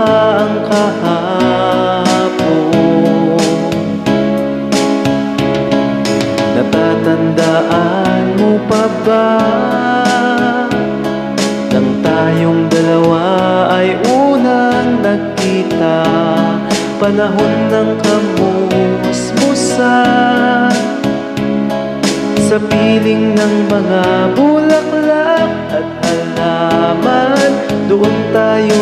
ang kahapon. Natatandaan mo pa ba nang tayong dalawa ay unang nagkita? Panahon ng kamusmusan sa piling ng mga bulaklak at halaman, doon tayo